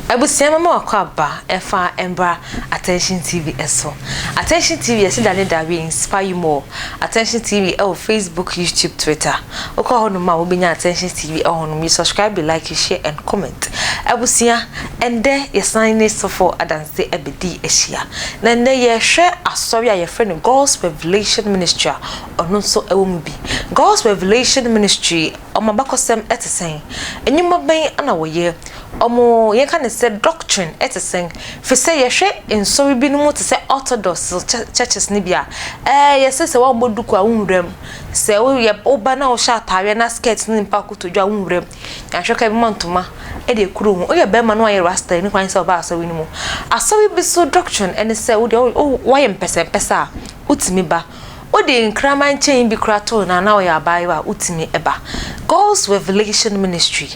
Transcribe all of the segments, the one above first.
Ebusia mama wakwaba efa embra Attention TV eso. Attention TV esi da we inspire you more. Attention TV Facebook, YouTube, Twitter. Okwa hono ma obenya Attention TV hono mi subscribe, like, share and comment. Ebusia ende ye sign so for adanse ebedi ehia. Na ende ye hwe asori a ye friend God's Revelation Ministry ono so ewomu bi. God's Revelation Ministry omabakosem etesen. Enyuma ben ana woye omo ye kan say doctrine etesen fi say ye hwe ensori bi no mu te say orthodox churches ni bia ye say wa moduku a wunrem say wo ye oba na o sha atare na skirt ni mpa kutodwa wunrem ya hwe ka bi mantuma e de kuro mu o ye be ma no ye rasta ni kwan say oba asawi ni mu asawi bi so doctrine and say wo de wo ye mpesa utimi ba o de nkraman chain bi krato na o ya abai wa utimi eba. God's Revelation Ministry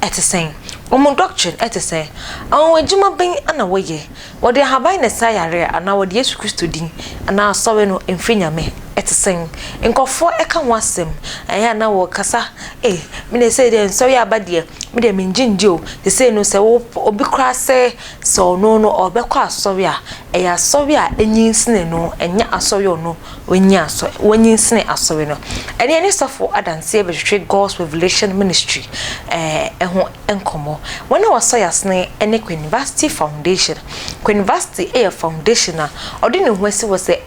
etesen omo doctrine etesen awon ejuma ben ana woye wo de haban na sayare ana wo de Yesu Kristo din ana asowe no emfenyame etesen nkofo eka wasem aya na wo kasa me na say den sorry abade me de menjinje o de say no say obi kra say so no obekọ asowe a eya asowe a enyinsene no enya asowe no wonyinsene asowe no ene sofo adanse e be God's Revelation Ministry eho enkomo when I was sayasne ene University Foundation University foundation a odi ne ho asi wo say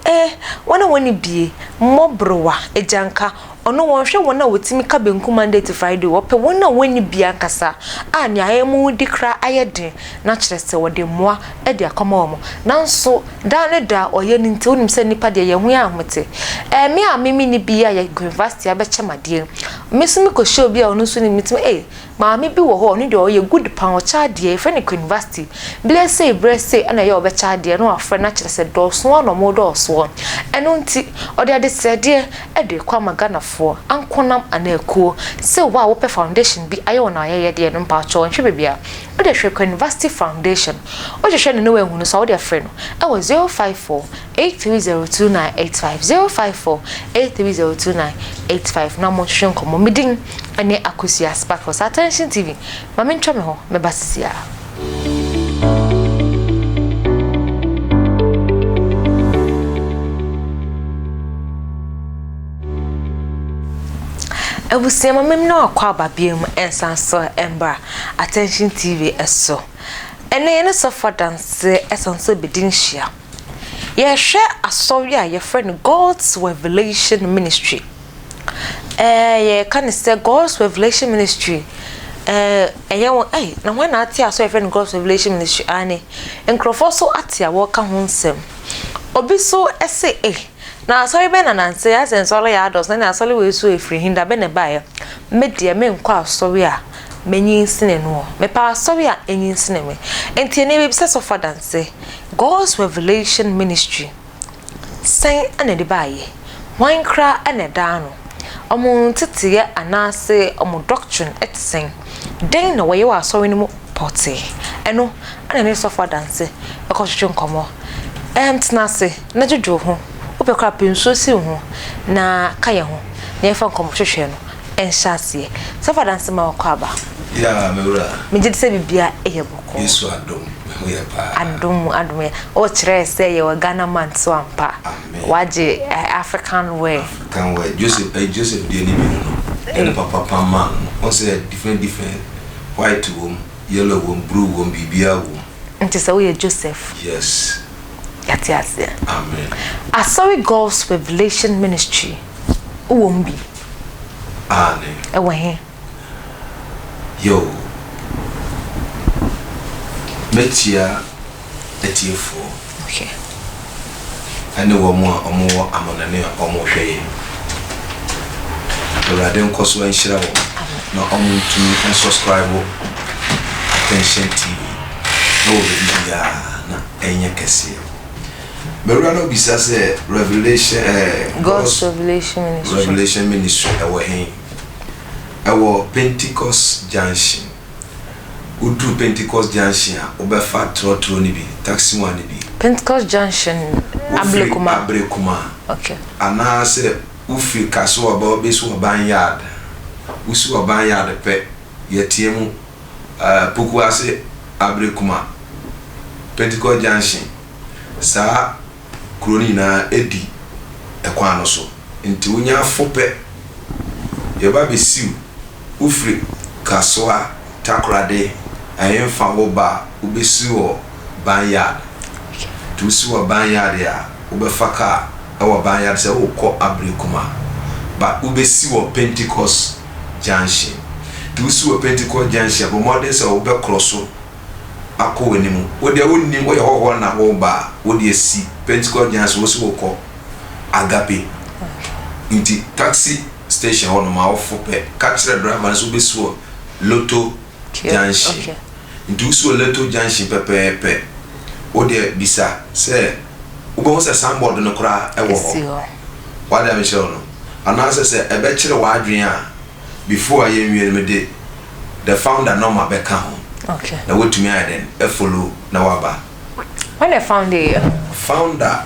when I woni bie mobrowa ejanka ono wonhwe wona wotimi ka benku Monday to Friday wope wona woni bia kasa ani ayemu dikra ayeden na kyerese wode moa e de akoma wo nanso da ne da oye ni nti onim se nipa de ye hu ahmete me a mimi ni bia ya university abechemade mesumi ko show bia ono so ni mitimi maami bi wo ho ni de oye good pan o chade fe ni university bless ana ye obechade no afre na kyerese do so no mo do so eno nti ode ade sede e de kwa magana for ankonam anakuo se wa wo pe foundation bi ayo na ye de no mpa cho nhwe bebia o de hwe University Foundation o je hwe no we hunu so o de frɛ no e wo 054 83029850 05483029885 na mo hwe nkomo midin ane akosia sparkles Attention TV ma me ntwa me ho me basisia Ebusia mamem na akwa ababiem ensanso embra Attention TV eso ene so for dance esonso bedinhia ye hwe asori a ye friend God's Revelation Ministry ye kan say God's Revelation Ministry na when ati aso ye friend God's Revelation Ministry ani enkrofo so ati a wo ka ho nsem obi so ese na sorry be na nanse asen sorry ya dos na sorry we so efri hinda be ne bae medie me nkwa sorry a menyinsene no me pa sorry a enyinsene me enti ne be so for dance God's Revelation Ministry sen ane de bae wan kra ane da no omo titiye anase omo doctrine etsen den na we wa sorry no pote eno ane ne so for dance e ko hwehwe nkomo tnase na jojo ho opekra penso si ho na kaye ho na efa nkom hwehwe no enhyase safa dance ma wakwaba ya mewura me gidi se bibia eyeboko Yesu adom me ye pa adom o kire se ye wa Ghana man so ampa waje African way Joseph de ni bi no ene papa man on say different white wom yellow wom blue wom bibia wom nti se we Joseph yes Yes. Amen. Sorry God's Revelation Ministry. Uwombi. Amen. Ewe. Yo. Metia etiefo. Okay. Ane wo mo amonane omo hweye. Awurade nkoso enhyira wo. Na omo tumi subscribe Attention TV. No bia na enye kese. Berano bisa say Revelation God's Revelation Ministry our Pentecost Junction. Udu Pentecost Junction obefa trotro ni bi taxi one ni bi Pentecost Junction Abrekuma. Okay. Ana say ufi kaso oba besu oban yard. Usu oban yard pe yetiemu poku ase Abrekuma Pentecost Junction sa kroni na edi ekwan no so nti wonya fope ye ba be siu ufri kasoa takrade ayemfa wo ba ubesi wo banyard tu si wo banyard ya ubefaka ewo banyard se wo kɔ Abrekuma ba ubesi wo Pentecost Junction tu si wo Pentecost Junction bo modern se wo be crosso akɔ wanimu wo de wonni wo ye ho na wo ba wo de si Pentecost Junction wo si wo kɔ Agape nti taxi station ho no ma wo fope catch driver so be so Lotto Junction nti so Lotto Junction pepepe wo de bisa se wo bo se sandboard no kra e wo ho wa de me share no ana se e be kire wa adwen a before I am me de the founder no ma be ka ho na what me then e follow na waba when the founder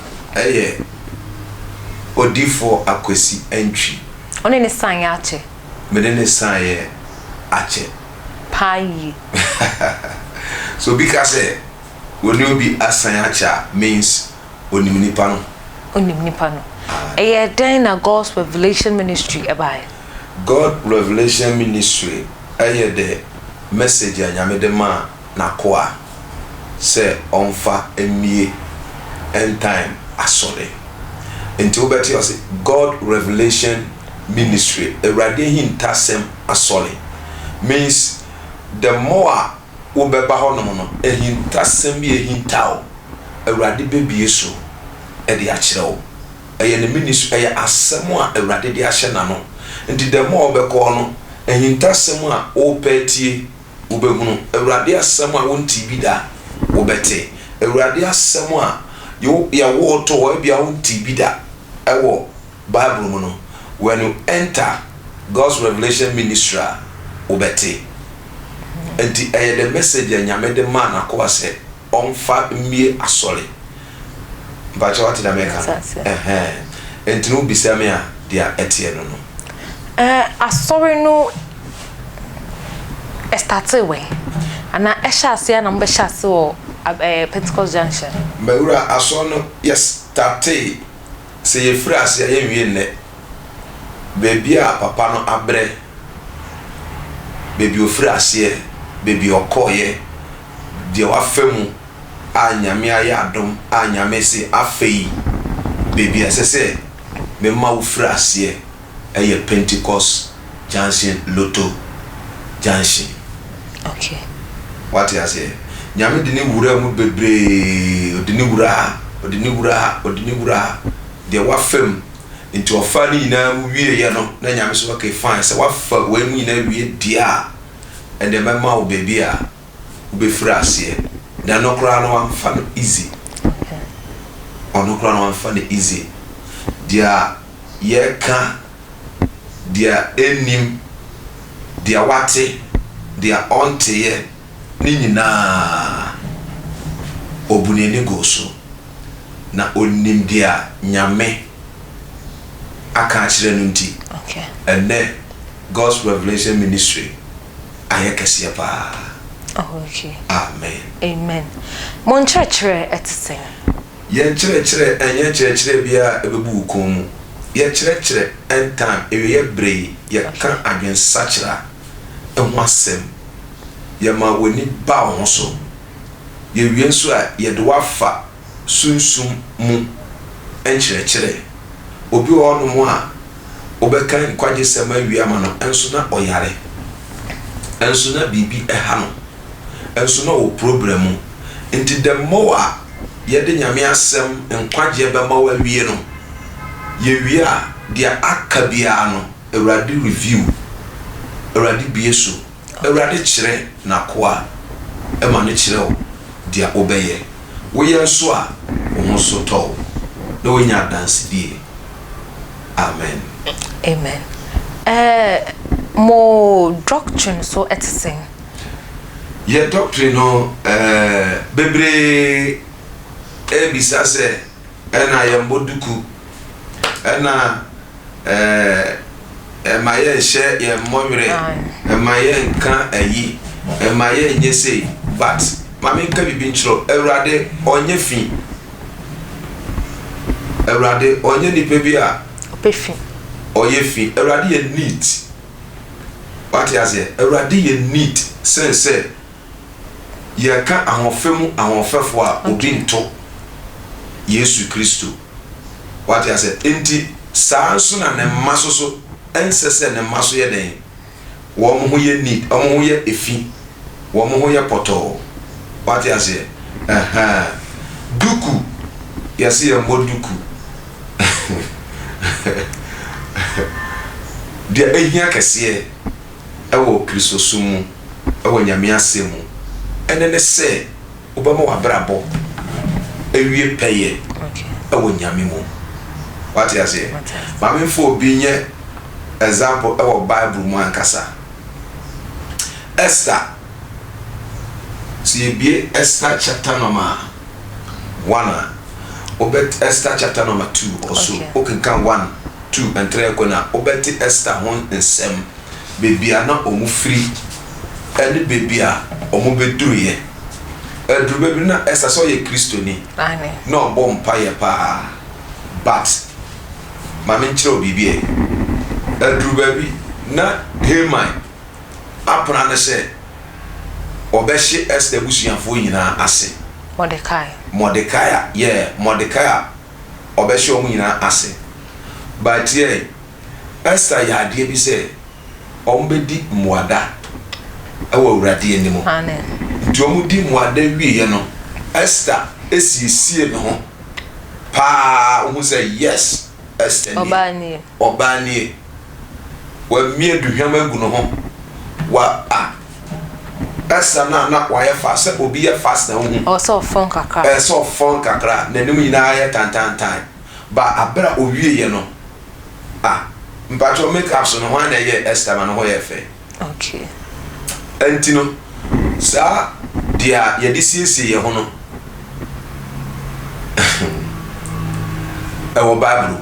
Odifo Akwesi entry only ne sign ache me de ne sign ache pai so because when you be assign ache means onim nipa no then na God's Revelation Ministry ebai God Revelation Ministry the message anyame de ma na koa say onfa emie end time asore until better you say God Revelation Ministry erade hintasem asole means the more ubeba ho no no hintasem bi hintao erade bebie so e de akyerewo ne ministry asem a erade de ahye na no nti the more obekọ no hintasem a opetie ubehunu erade asem a wonti bi da obete erade asem a ya wo to wa bia wonti bi da ewo Bible mu no when you enter God's Revelation Ministry obete enti the message anyame de man akwa se onfa mie asole bacha wati da meka enti no bisa me a dia etie no asore no started way ana ehase na mbe hase wo Pentecost Junction mbawura aso no yes started se ye frase ya ye ne baby a papa no abre baby ofrase baby okoye de wafemu anyame ayadom anyame se afei baby asese me ma ofrase eye Pentecost Junction Lotto Junction okay what you say nyame de ne wura mu bebre de ne wura de wafem nti ofa ni na wie ye no na nyame so okay fine se wafa wanu na wie dia and the mama o baby a ube frase da no kra no amfa no easy okay ono kra no amfa no easy dia ye ka dia enim dia wate dia onte ye ni nyina obunene goso na onim dia nyame aka kire no nti okay and then God's Revelation Ministry ayekese pa okay amen mon churchere etsen ye chire enye chire bia ebebu kom ye chire end time ye brei ye kan adwen sachira ehwasem ye ma woni ba ho so ye wie so a ye de wafa sunsum mu enchire obi ono mu a obekan kwaje sema wi ama no enso na oyare enso na bibi eha no enso na o problem nti the more ye de nyame asem nkwaje be ma wa wie no ye wie a dia akabia no Erade review Erade bieso Erade kire na koa e ma ne kire o dia obeye wo ye so a wo so to na wo nya dance die amen mo doctrine so etsen ye doctrine no bebre bisa se ena ye mboduku ena ma ye hye ye momre ma ye nka ayi ma ye nyese but mame nka bibi nchiro Awurade onye fi Awurade onye nipa bi a opefi oye fi Awurade ye neat what you say Awurade ye neat sense ye ka ahofemu ahofefo a obi nto Yesu Kristo what you say enti sanso na ne maso so ensese ne maso ye den wo mo ho ye neat o mo ho ye efi wo mo ho ye poto what you say duku yesi ye moduku dia ehia kese ewo Kristo sumu ewo nyame asemu ene ne se obama wa brabo ewie peye ewo nyame mu what you say mame fo obi nye example ewo Bible mu ankasa Esther si ebie Esther chapter number 1 obet Esther chapter number 2 also okay can 1 2 and 3 kona obet Esther hon nsem bebia na omu free ene bebia omu beduye edru bebi na Esther so ye Kristo ni no bom paye pa but mame nchiro bibie edru bebi na Haman apna ne se obeshi Esther busuafo nyina ase Mordecai obeshi omu nyina ase but yeah Esther ya ade bi se ombedi muada ewo Awurade enimo nti omudi muada wiye no Esther esiesie no ho pa ohu say yes Esther obani wa mie duhwam agu no ho wa Esther na wa ye fast obi ye fast na hu so fon kakra so fon kakra na nim nyina ye tantantan ba abra owie no mpacho make up so no wan na ye Esther man ho ye fe okay entino sa dia ye disiesie ye ho no ewo Bible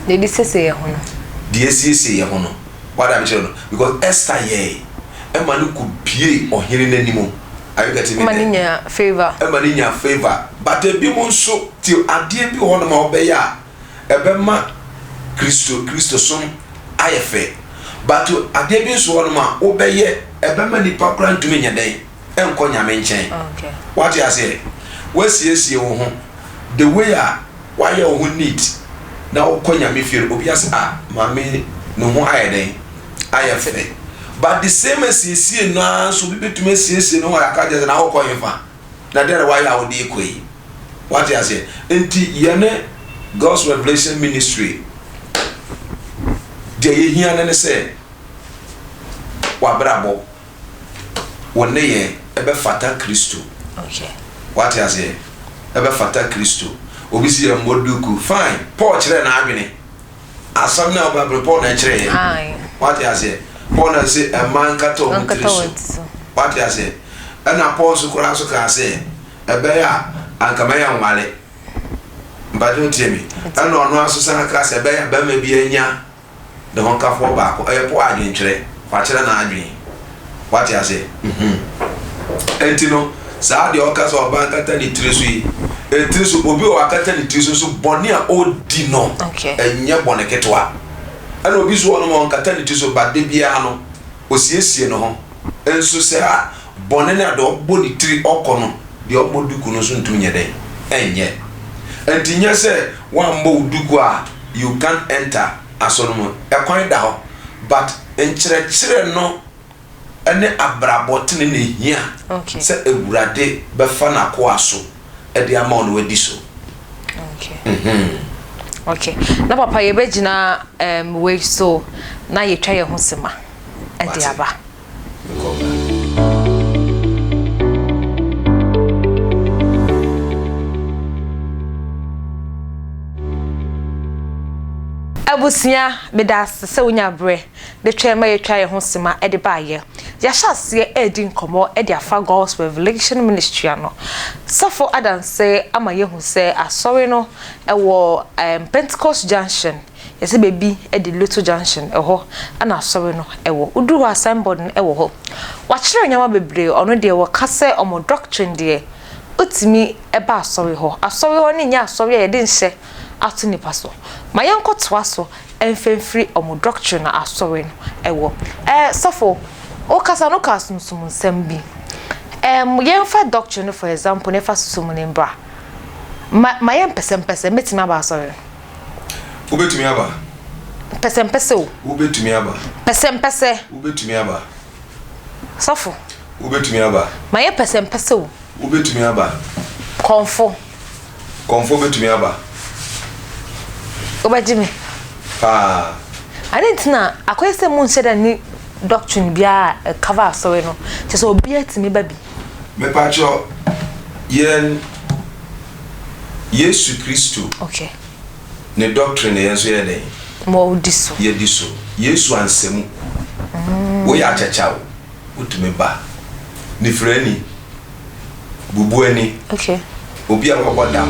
ye disiesie ye ho no disiesie ye ho no what am I saying because Esther ye emanu ku pie ohere nanimo are you getting me maninya favor but e bi mo nso ti ade bi ho no ma obeya ebema Kristo som ayefe but ade bi nso ho no ma obeye ebema nipa kra ntumi nya den enko nyame nchen okay what you say we siesie wo ho the way why you who need na okọ nyame fie obi ase mame no ho ayeden ayefe but the same as you no so be betumi siesie no wa ka je na okọ yefa na there why you dey koi what you say enti yene God's Revelation Ministry de yehia ne se wa brabo wonne ye ebe fata Kristo okay what you say ebe fata Kristo obi si ye moduku fine Paul kire na adwene asam na Bible Paul na kire ye what you say Paul na say a man kato mutiriso what you say na Paul so kura so ka say ebe ya ankama ya nwale mbadu tiemi ana ono aso san ka say ebe ya ba ma bi anya de hon ka fo ba ko e Paul adwen kire fa kire na adwen what you say entino sa de okaso oba kata ni tiriso yi etiriso obi o akata ni tiriso so boni a odi no enye boni ketwa ana obi so no mo kata ni tiriso ba de bia no osiesie no ho enso se boni na do boni tiri okono de oboduku no so ntum nye den enye entinya se wan mo duku a you can't enter asono ekwan da ho but enkyerɛkyerɛ no ene abrabotene ne hia se Awurade befa na ko aso e de ama no wadi so okay okay na papa ye begina we so na ye twa ye ho sema e de aba abusia bedas se wonya bre de twema ye twa ye ho sema e de baaye ya hyase e di nkomo e de afa God's Revelation Ministry ano safo adanse ama ye hu se asori no e wo Pentecost Junction yesi baby e di Little Junction eho ana asori no ewo udu ho signboard no ewo ho wa kire nyama bebre ono de wo kase omo doctrine de otimi eba asori ho ni nya asori ye de nhye ato nipa so ma yenkotoa so enfemfiri omo doctrine na asori no ewo sofo o kasa no kasumsum nsem bi yenfa doctrine for example nefa susum ne mbra ma yen pese metimi aba asori ubetumi aba pese o ubetumi aba pese ubetumi aba sofo ubetumi aba ma yen pese o ubetumi aba konfo betumi aba obajimi adentina akwese mu nsheda ni doctrine bia cover asori no se obi atimi babi me pacho yen Yesu Kristo okay ne doctrine yen so ye den mo diso ye diso Yesu ansemu wo ya chachawo utumi ba ni freni bubu ani okay obi a waboda